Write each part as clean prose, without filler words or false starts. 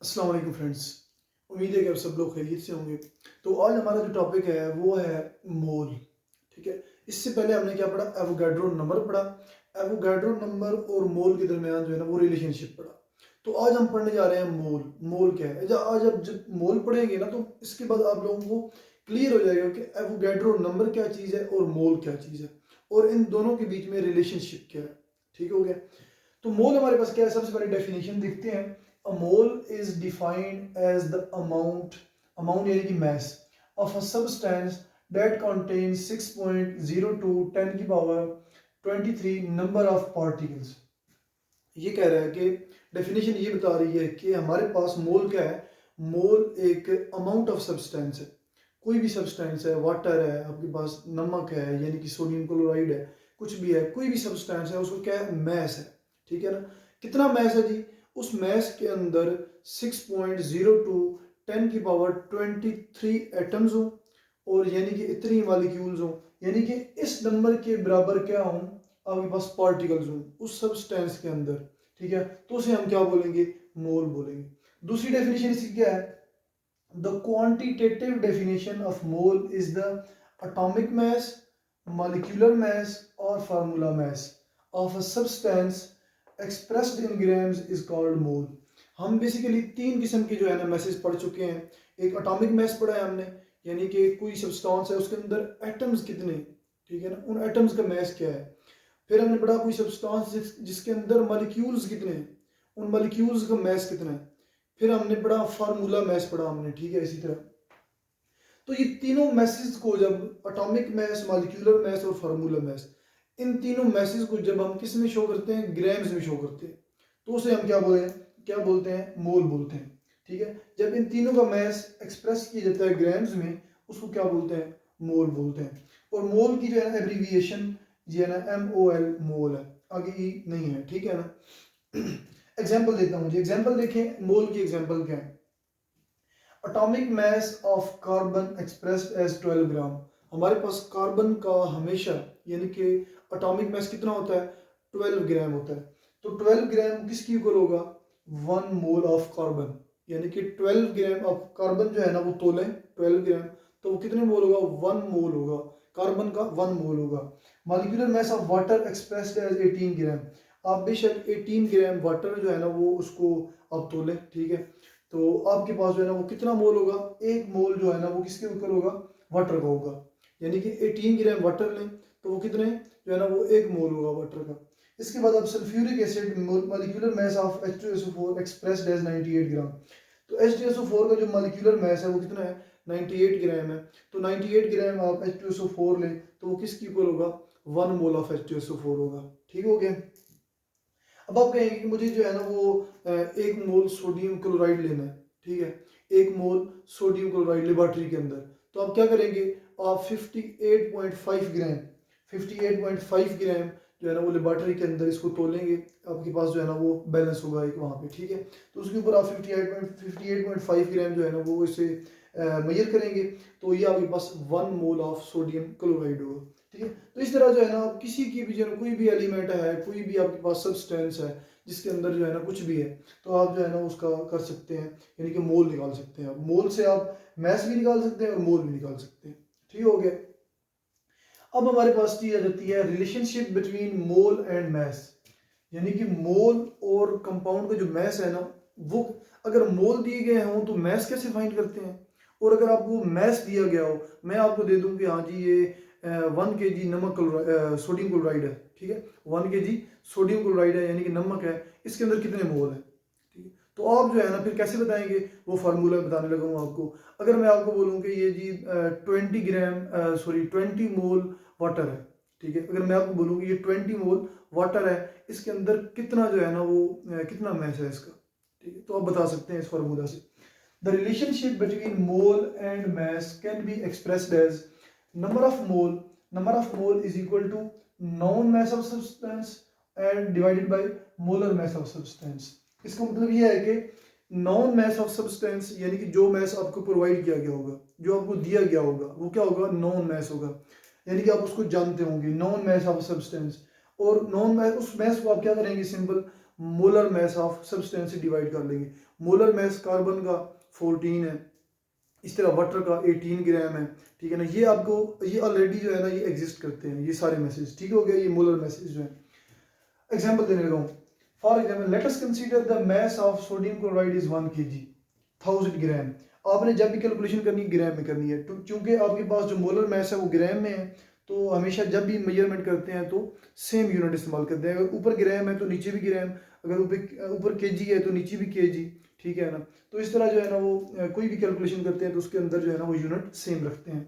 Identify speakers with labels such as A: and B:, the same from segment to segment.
A: अस्सलाम वालेकुम फ्रेंड्स। उम्मीद है कि आप सब लोग खैरियत से होंगे। तो आज हमारा जो टॉपिक है वो है मोल। ठीक है, इससे पहले हमने क्या पढ़ा? एवोगाड्रो नंबर पढ़ा। एवोगाड्रो नंबर और मोल के दरमियान जो है ना वो रिलेशनशिप पढ़ा। तो आज हम पढ़ने जा रहे हैं मोल। मोल क्या है? आज आप जब मोल पढ़ेंगे ना तो इसके बाद आप लोगों को क्लियर हो जाएगा कि एवोगाड्रो नंबर क्या चीज़ है और मोल क्या चीज़ है और इन दोनों के बीच में रिलेशनशिप क्या है। ठीक हो गया? तो मोल हमारे पास क्या है? सबसे पहले डेफिनेशन देखते हैं। A mole is defined as the amount, amount यानी कि mass of a substance that contains 6.02 10 की पावर 23 नंबर ऑफ पार्टिकल्स। ये कह रहा है कि डेफिनेशन ये बता रही है कि हमारे पास मोल क्या है? मोल एक अमाउंट ऑफ सब्सटेंस है। कोई भी सब्सटेंस है, वाटर है, आपके पास नमक है यानी कि सोडियम क्लोराइड है, कुछ भी है, कोई भी सब्सटेंस है, उसको क्या है? मैस है। ठीक है ना? कितना मैस है जी? उस मैस के अंदर 6.02 10 की पावर 23 एटम्स हो और यानी कि इतनी मॉलिक्यूल्स हो, यानी कि इस नंबर के बराबर क्या हो आपके पास? पार्टिकल्स हो उस सब्सटेंस के अंदर। ठीक है, तो उसे हम क्या बोलेंगे? मोल बोलेंगे। दूसरी डेफिनेशन इसकी क्या है? The quantitative definition of mole is the atomic mass, molecular mass or formula mass of a substance expressed in grams is called mole। हम बेसिकली तीन किस्म के जो है ना मैसेज पढ़ चुके हैं। एक एटॉमिक मैस पढ़ा है हमने, यानी कि कोई सब्सटेंस है उसके अंदर एटम्स कितने, ठीक है ना, उन एटम्स का मैस क्या है। फिर हमने पढ़ा कोई सब्सटेंस जिसके अंदर मॉलिक्यूल्स कितने हैं, उन मॉलिक्यूल्स का मैस कितना है। फिर हमने पढ़ा फार्मूला मैस पढ़ा हमने। ठीक है, इसी तरह तो ये तीनों मैसेज को जब एटॉमिक मैस, मॉलिक्यूलर मैस और फार्मूला मैस, इन तीनों मैसेज को जब हम किस में शो करते हैं? ग्राम्स में शो करते हैं। तो उसे हम क्या बोलते हैं? मोल बोलते हैं। ठीक है, जब इन तीनों का मैस एक्सप्रेस किया जाता है ग्राम्स में, उसको क्या बोलते हैं? मोल बोलते हैं। और मोल की जो है ना एब्रीविएशन जो है ना MOL मोल है, आगे ई नहीं है। ठीक है ना? एग्जाम्पल देता हूँ जी, एग्जाम्पल देखें मोल की। एग्जाम्पल क्या है? Atomic mass of carbon expressed as 12 gram. हमारे पास कार्बन का हमेशा यानी कि एटॉमिक मास कितना होता है? 12 ग्राम होता है। तो 12 ग्राम किसकी इक्वल होगा? 1 मोल ऑफ कार्बन। यानी कि 12 ग्राम ऑफ कार्बन जो है ना वो तोलें 12 ग्राम, तो वो कितने मोल होगा? 1 मोल होगा। कार्बन का 1 मोल होगा। Molecular mass of water expressed as 18 gram. आप बेशक 18 ग्राम वाटर जो है ना वो उसको आप तोलें। ठीक है, तो आपके पास जो है ना वो कितना मोल होगा? 1 मोल जो है ना वो किसके ऊपर होगा? वाटर का होगा। यानी कि 18 ग्राम वाटर लें तो वो कितने जो है ना वो 1 मोल होगा वाटर का। इसके बाद आप sulphuric acid molecular mass of H2SO4 expressed as 98 gram. तो H2SO4 का जो मॉलिक्यूलर मास है वो कितना है? 98 ग्राम है। तो 98 ग्राम आप H2SO4 लें तो वो किसकी इक्वल होगा? 1 मोल ऑफ H2SO4 होगा। ठीक हो गया? अब आप कहेंगे कि मुझे जो है ना वो 1 मोल सोडियम क्लोराइड लेना है। ठीक है, 1 मोल सोडियम क्लोराइड लेबोरेटरी के अंदर। तो आप क्या करेंगे? आप 58.5 ग्राम 58.5 ग्राम जो है ना वो लेबोरेटरी के अंदर इसको तोलेंगे। आपके पास जो है ना वो बैलेंस होगा एक वहाँ पे। ठीक है, तो उसके ऊपर आप 58.5 ग्राम जो है ना वो इसे मेजर करेंगे, तो ये आपके पास 1 मोल ऑफ सोडियम क्लोराइड होगा। ठीक है, तो इस तरह जो है ना किसी की भी जो है कोई भी एलिमेंट है, कोई भी आपके पास सब्सटेंस है जिसके अंदर जो है ना कुछ भी है, तो आप जो है ना उसका कर सकते हैं, यानी कि मोल निकाल सकते हैं। मोल से आप मैस भी निकाल सकते हैं और मोल भी निकाल सकते हैं। ठीक हो गया? अब हमारे पास चीज आ जाती है relationship between mole and mess. यानी कि मोल और कंपाउंड का जो मैस है ना वो, अगर मोल दिए गए हों तो मैस कैसे फाइंड करते हैं। और अगर आपको मैस दिया गया हो, मैं आपको दे दूं कि हाँ जी ये 1 kg नमक सोडियम क्लोराइड है। ठीक है, 1 kg सोडियम क्लोराइड है यानी कि नमक है, इसके अंदर कितने मोल है। ठीक है, तो आप जो है ना फिर कैसे बताएंगे? वो फार्मूला बताने लगा हूँ आपको। अगर मैं आपको बोलूँ कि ये जी 20 मोल वाटर है। ठीक है, अगर मैं आपको बोलूँ कि ये 20 मोल वाटर है, इसके अंदर कितना जो है ना वो कितना मैस है इसका। ठीक है, तो आप बता सकते हैं इस फार्मूला से। The relationship between mole and mass can be expressed as number of mole is equal to known mass of substance and divided by molar mass of substance. इसका मतलब ये है कि नॉन मैस ऑफ सब्सटेंस यानी कि जो mess आपको provide किया गया होगा, जो आपको दिया गया होगा, वो क्या होगा? नॉन मैस होगा। यानी कि आप उसको जानते होंगे, नॉन मैस ऑफ सब्सटेंस। और नॉन मैस, उस मैस को आप क्या करेंगे? Simple molar mass of substance से डिवाइड कर लेंगे। मोलर मास कार्बन का 14 है, इस तरह वाटर का 18 ग्राम है, ठीक है ना। ये आपको ये ऑलरेडी जो है ना ये एग्जिस्ट करते हैं ये सारे मैसेज, ठीक हो गया। ये मोलर मैसेज जो है एग्जांपल देने लगा हूँ। For example let us consider the mass of sodium chloride is 1 kg 1000 ग्राम। आपने जब भी कैलकुलेशन करनी है ग्राम में करनी है, क्योंकि आपके पास जो मोलर मास है वो ग्राम में है, तो हमेशा जब भी मेजरमेंट करते हैं तो सेम यूनिट इस्तेमाल करते हैं। अगर ऊपर ग्राम है तो नीचे भी ग्राम, अगर ऊपर केजी है तो नीचे भी केजी, ठीक है ना। तो इस तरह जो है ना वो कोई भी कैलकुलेशन करते हैं तो उसके अंदर जो है ना वो यूनिट सेम रखते हैं।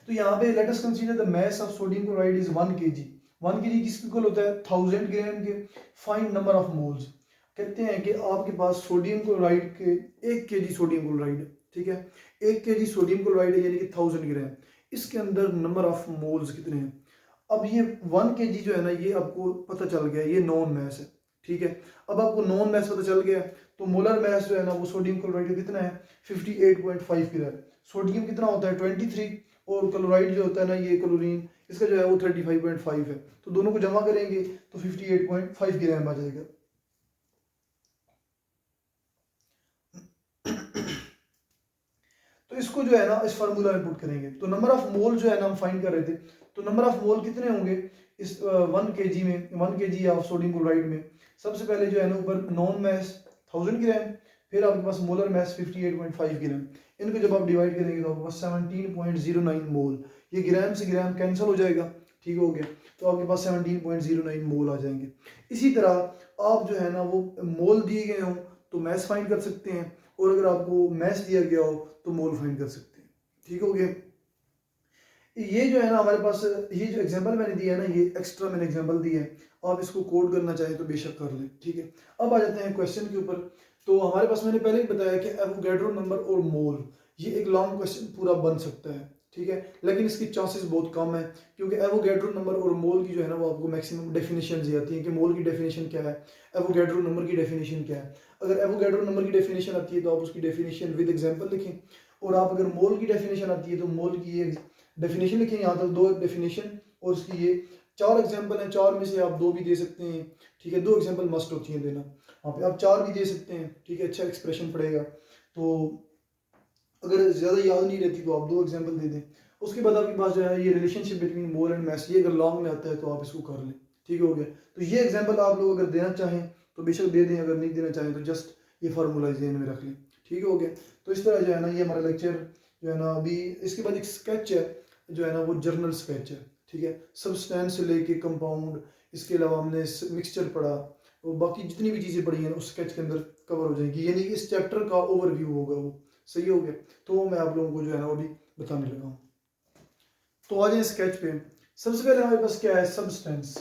A: तो यहाँ पे let us consider the mass of sodium chloride is 1 kg। 1 kg किसके इक्वल होता है 1000 ग्राम के। फाइंड नंबर ऑफ मोल्स, कहते हैं कि आपके पास सोडियम क्लोराइड के 1 kg सोडियम क्लोराइड है, ठीक है। 1 kg सोडियम क्लोराइड है यानी कि 1000 ग्राम, इसके अंदर नंबर ऑफ मोल्स कितने हैं। अब ये 1 kg जो है ना ये आपको पता चल गया, ये नॉन मैस है, ठीक है। अब आपको नॉन मैस पता चल गया तो मोलर मैस जो है ना वो सोडियम क्लोराइड का कितना है 58.5 ग्राम। सोडियम कितना होता है 23 और क्लोराइड जो होता है ना ये क्लोरीन इसका जो है वो 35.5 है। तो दोनों को जमा करेंगे तो 58.5 ग्राम आ जाएगा। तो इसको जो है ना इस फार्मूला में पुट करेंगे तो नंबर ऑफ मोल जो है ना हम फाइंड कर रहे थे, तो नंबर ऑफ मोल कितने होंगे इस 1 kg में, 1 kg ऑफ सोडियम क्लोराइड में। सबसे पहले जो है ना ऊपर नॉन मैस 1000 ग्राम, फिर आपके पास मोलर मैस 58.5 ग्राम। इनको जब आप डिवाइड करेंगे तो आपके पास 17.09 मोल, ये ग्राम से ग्राम कैंसिल हो जाएगा, ठीक हो गया। तो आपके पास 17.09 मोल आ जाएंगे। इसी तरह आप जो है ना वो मोल दिए गए हों तो मैस फाइंड कर सकते हैं, और अगर आपको मैस दिया गया हो तो मोल फाइंड कर सकते हैं, ठीक हो गया। ये जो है ना हमारे पास ये जो एग्जांपल मैंने दिया है ना ये एक्स्ट्रा मैंने एग्जांपल दिया है, आप इसको कोड करना चाहें तो बेशक कर लें, ठीक है। अब आ जाते हैं क्वेश्चन के ऊपर। तो हमारे पास मैंने पहले ही बताया कि एवोगैड्रो नंबर और मोल ये एक लॉन्ग क्वेश्चन पूरा बन सकता है, ठीक है, लेकिन इसकी चांसेस बहुत कम है क्योंकि एवोगैड्रो नंबर और मोल की जो है ना वो आपको मैक्सिमम डेफिनेशन दी आती है कि मोल की डेफिनेशन क्या है, एवोगैड्रो नंबर की डेफिनेशन क्या है। अगर एवोगैड्रो नंबर की डेफिनेशन आती है तो आप उसकी डेफिनेशन विद एग्जांपल लिखें, और आप अगर मोल की डेफिनेशन आती है तो मोल की ये डेफिनेशन लिखें। यहाँ तक 2 डेफिनेशन और उसकी ये 4 एग्जांपल हैं, 4 में से आप 2 भी दे सकते हैं, ठीक है। 2 एग्जांपल मस्ट होती हैं देना, वहाँ पे आप 4 भी दे सकते हैं, ठीक है, अच्छा एक्सप्रेशन पड़ेगा। तो अगर ज़्यादा याद नहीं रहती तो आप 2 एग्जांपल दे दें। उसके बाद आपके पास जो है ये relationship between mole and mess, ये अगर लॉन्ग में आता है तो आप इसको कर लें, ठीक हो गया। तो ये एग्जांपल आप लोग अगर देना चाहें तो बेशक दे दें, अगर नहीं देना चाहें तो जस्ट ये फार्मूला ज़हन में रख लें, ठीक हो गया। तो इस तरह जो है ना ये हमारा लेक्चर जो है ना अभी इसके बाद एक स्केच है जो है ना वो जर्नल स्केच है, ठीक है। सब्सटेंस से लेके कंपाउंड, इसके अलावा हमने मिक्सचर पढ़ा और बाकी जितनी भी चीज़ें पढ़ी हैं उस स्केच के अंदर कवर हो जाएंगी, यानी इस चैप्टर का ओवरव्यू होगा वो, सही हो गया। तो मैं आप लोगों को जो है ना वो भी बताने लगा हूँ। तो आ जाए स्केच पे। सबसे पहले हमारे पास क्या है सब्सटेंस।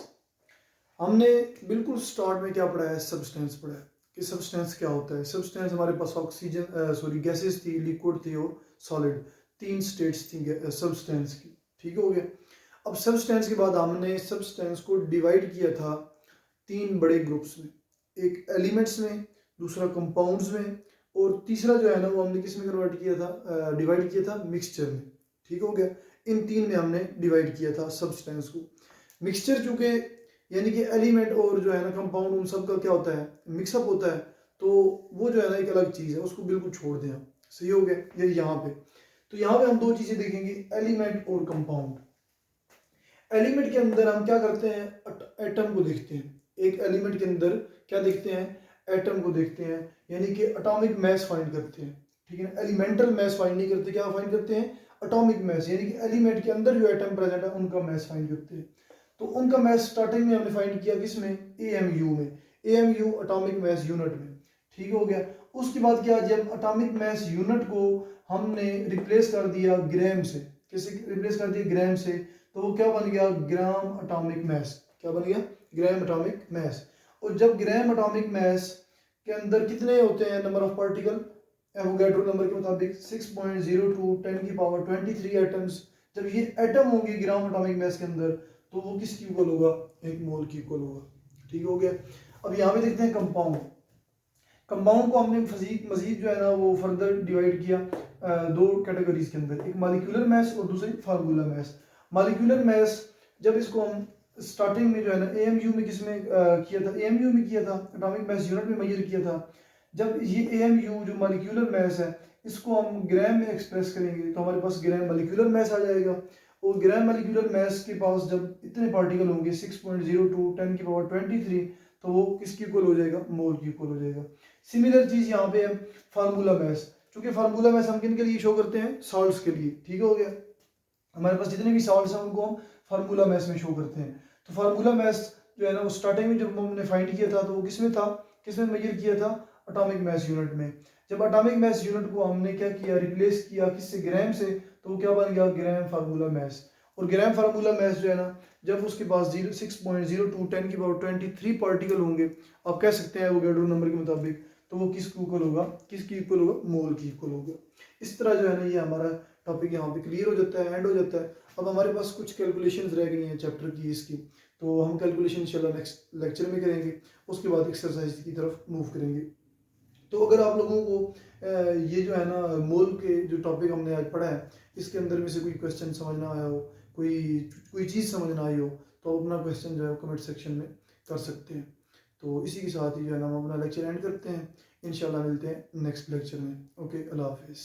A: हमने बिल्कुल स्टार्ट में क्या पढ़ा है सब्सटेंस पढ़ा है कि सब्सटेंस क्या होता है। सब्सटेंस हमारे पास ऑक्सीजन गैसेस थी, लिक्विड थी और सॉलिड, 3 स्टेट्स थी सब्सटेंस की, ठीक हो गया। अब सब्सटेंस के बाद हमने सब्सटेंस को डिवाइड किया था 3 बड़े ग्रुप्स में, एक एलिमेंट्स में, दूसरा कंपाउंड्स में, और तीसरा जो है ना वो हमने किस में कन्वर्ट किया था डिवाइड किया था मिक्सचर में, ठीक हो गया। इन 3 में हमने डिवाइड किया था सब्सटेंस को। मिक्सचर चूँकि यानी कि एलिमेंट और जो है ना कंपाउंड उन सब का क्या होता है मिक्सअप होता है, तो वो जो है ना एक अलग चीज़ है, उसको बिल्कुल छोड़ दें आप, सही हो गया। ये यहाँ पे तो यहाँ पे हम 2 चीज़ें देखेंगे, एलिमेंट और कंपाउंड। एलिमेंट के अंदर हम क्या करते हैं एटम को देखते हैं, एक एलिमेंट के अंदर क्या देखते हैं एटम को देखते हैं, यानी कि एटॉमिक मास फाइंड करते हैं, ठीक है ना। एलिमेंटल मास फाइंड नहीं करते, क्या फाइंड करते हैं एटॉमिक मास, यानी कि एलिमेंट के अंदर जो एटम प्रेजेंट है उनका मास फाइंड करते हैं। तो उनका मास स्टार्टिंग में हमने फाइंड किया किसमें AMU में, AMU एटॉमिक मास यूनिट में, ठीक हो गया। उसके बाद क्या जब एटॉमिक मास यूनिट को हमने रिप्लेस कर दिया ग्राम से, किसे रिप्लेस कर दिया ग्राम से, तो वो क्या बन गया ग्राम एटॉमिक मास, क्या बन गया ग्राम एटॉमिक मास। और जब ग्राम एटॉमिक मास के अंदर कितने होते हैं number of particle, Avogadro number के मुताबिक 6.02 10 की पावर 23 एटम्स। जब ये एटम होंगे ग्राम एटॉमिक मास के अंदर तो वो किसकी इक्वल होगा 1 मोल की इक्वल होगा, ठीक हो गया। अब यहाँ पे देखते हैं कंपाउंड। कंपाउंड को हमने मजीद जो है ना वो फर्दर डिवाइड किया 2 कैटेगरीज के अंदर, एक मॉलिक्यूलर मास और दूसरी फार्मूला मास। मॉलिक्यूलर मास जब इसको हम स्टार्टिंग में जो है ना एएमयू में किसमें किया था, एएमयू में किया था, एटॉमिक मास यूनिट में मेजर किया था। जब ये एएमयू जो मॉलिक्यूलर मास है इसको हम ग्राम में एक्सप्रेस करेंगे तो हमारे पास ग्राम मॉलिक्यूलर मास आ जाएगा। और ग्राम मॉलिक्यूलर मास के पास जब इतने पार्टिकल होंगे 6.02 10 की पावर 23, तो वो किसकी इक्वल हो जाएगा, मोल की इक्वल हो जाएगा। सिमिलर चीज यहाँ पे है फार्मूला मास, क्योंकि फार्मूला मास हम किन के लिए शो करते हैं, सॉल्ट्स के लिए, ठीक हो गया। हमारे पास जितने भी सॉल्ट्स हैं उनको हम फार्मूला मास में शो करते हैं। तो फार्मूला मास जो है ना वो स्टार्टिंग में जब हमने फाइंड किया था तो वो किसमें था, किसमें मेजर किया था, एटॉमिक मास यूनिट में। जब एटॉमिक मास यूनिट को हमने क्या किया, रिप्लेस किया किससे, ग्राम से, तो वो क्या बन गया, ग्राम फार्मूला मास। और ग्राम फार्मूला मास जो है ना जब उसके पास 6.02 10 की पावर 23 पार्टिकल होंगे, आप कह सकते हैं एवोगैड्रो नंबर के मुताबिक, तो वो किसके इक्वल होगा, किसकी इक्वल होगा, मोल की इक्वल होगा। इस तरह जो है ना ये हमारा टॉपिक यहाँ पे क्लियर हो जाता है, एंड हो जाता है। अब हमारे पास कुछ कैलकुलेशंस रह गई हैं चैप्टर की इसकी, तो हम कैलकुलेशन इंशाल्लाह नेक्स्ट लेक्चर में करेंगे, उसके बाद एक्सरसाइज की तरफ मूव करेंगे। तो अगर आप लोगों को ये जो है ना मोल के जो टॉपिक हमने आज पढ़ा है इसके अंदर में से कोई क्वेश्चन समझ ना आया हो, कोई कोई चीज़ समझ ना आई हो, तो अपना क्वेश्चन जो है कमेंट सेक्शन में कर सकते हैं। तो इसी के साथ ही जो है ना हम अपना लेक्चर एंड करते हैं। इंशाल्लाह मिलते हैं नेक्स्ट लेक्चर में। ओके, अल्लाह हाफिज़।